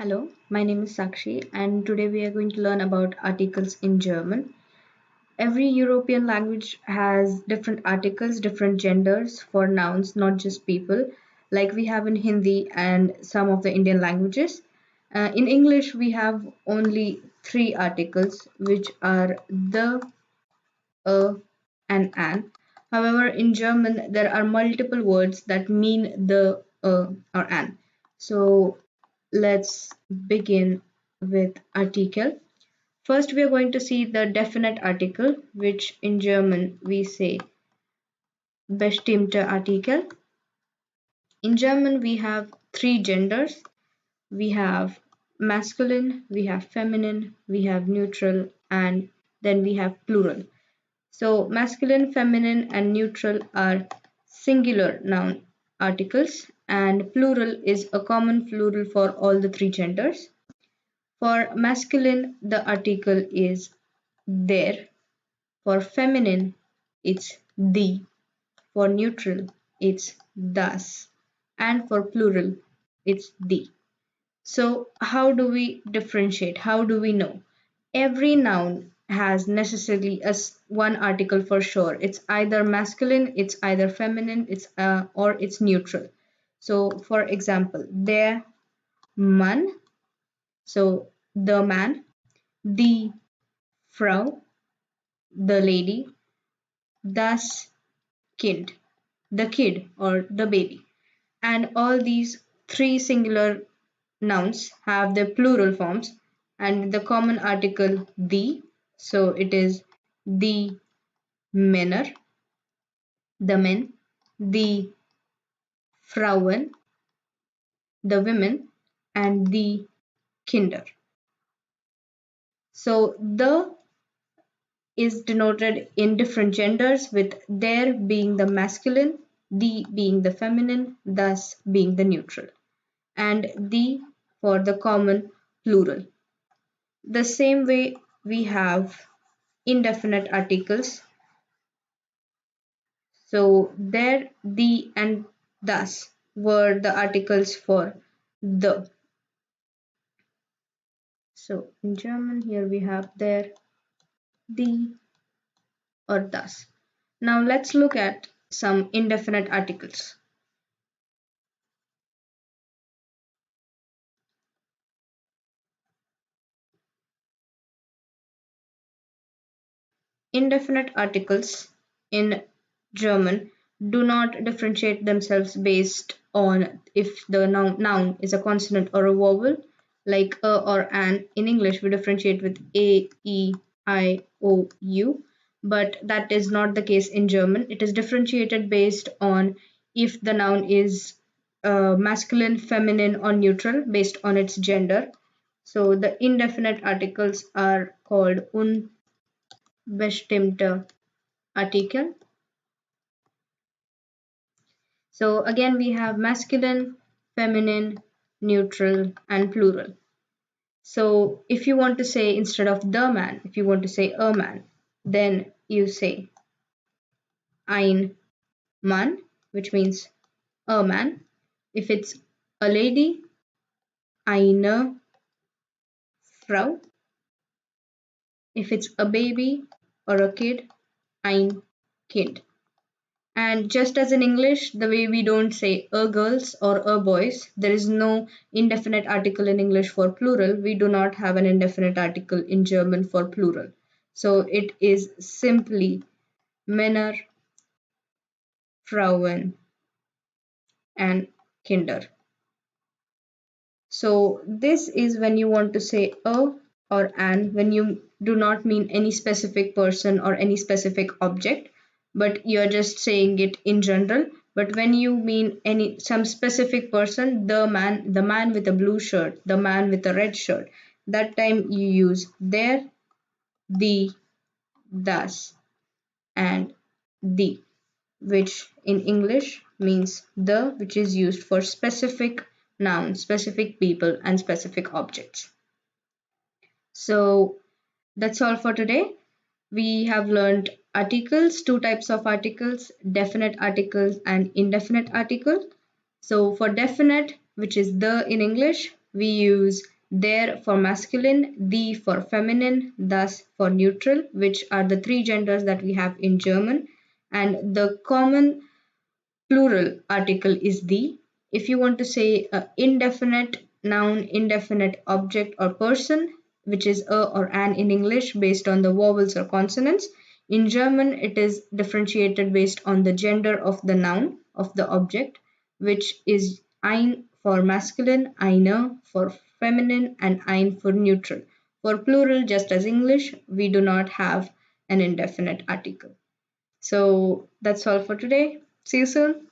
Hello, my name is Sakshi, and today we are going to learn about articles in German. Every European language has different articles, different genders for nouns, not just people, like we have in Hindi and some of the Indian languages. In English, we have only three articles, which are the, a, and an. However, in German, there are multiple words that mean the, or an. So let's begin with article. First, we are going to see the definite article, which in German we say bestimmte Artikel. In German, we have three genders. We have masculine, we have feminine, we have neutral, and then we have plural. So, masculine, feminine, and neutral are singular noun articles, and plural is a common plural for all the three genders. For masculine, the article is der. For feminine, it's the. For neutral, it's das. And for plural, it's the. So, how do we differentiate? How do we know? Every noun has necessarily one article for sure. It's either masculine, it's either feminine, or it's neutral. So, for example, der Mann, so the man, die Frau, the lady, das Kind, the kid or the baby. And all these three singular nouns have their plural forms and the common article the. So it is the Männer, the men, the Frauen, the women, and the Kinder. So the is denoted in different genders, with der being the masculine, the being the feminine, thus being the neutral, and the for the common plural. The same way we have indefinite articles. So there, the, and thus were the articles for the. So in German, here we have there, the, or thus. Now let's look at some indefinite articles. Indefinite articles in German do not differentiate themselves based on if the noun is a consonant or a vowel, like a or an. In English, we differentiate with a, e, I, o, u, but that is not the case in German. It is differentiated based on if the noun is masculine, feminine, or neutral based on its gender. So the indefinite articles are called unbestimmte Artikel. So again, we have masculine, feminine, neutral, and plural. So if you want to say instead of the man, if you want to say a man, then you say ein Mann, which means a man. If it's a lady, eine Frau. If it's a baby or a kid, ein Kind. And just as in English, the way we don't say a girls or a boys, there is no indefinite article in English for plural. We do not have an indefinite article in German for plural. So it is simply Männer, Frauen, and Kinder. So this is when you want to say a or an, when you do not mean any specific person or any specific object, but you're just saying it in general. But when you mean any some specific person, the man with a blue shirt, the man with a red shirt, that time you use der, the, das, and the, which in English means the, which is used for specific nouns, specific people, and specific objects. So that's all for today. We have learned articles, two types of articles, definite articles and indefinite article. So for definite, which is the in English, we use der for masculine, die for feminine, das for neutral, which are the three genders that we have in German. And the common plural article is the. If you want to say indefinite noun, indefinite object or person, which is a or an in English based on the vowels or consonants, in German it is differentiated based on the gender of the noun of the object, which is ein for masculine, eine for feminine, and ein for neutral. For plural, just as English, we do not have an indefinite article. So that's all for today. See you soon.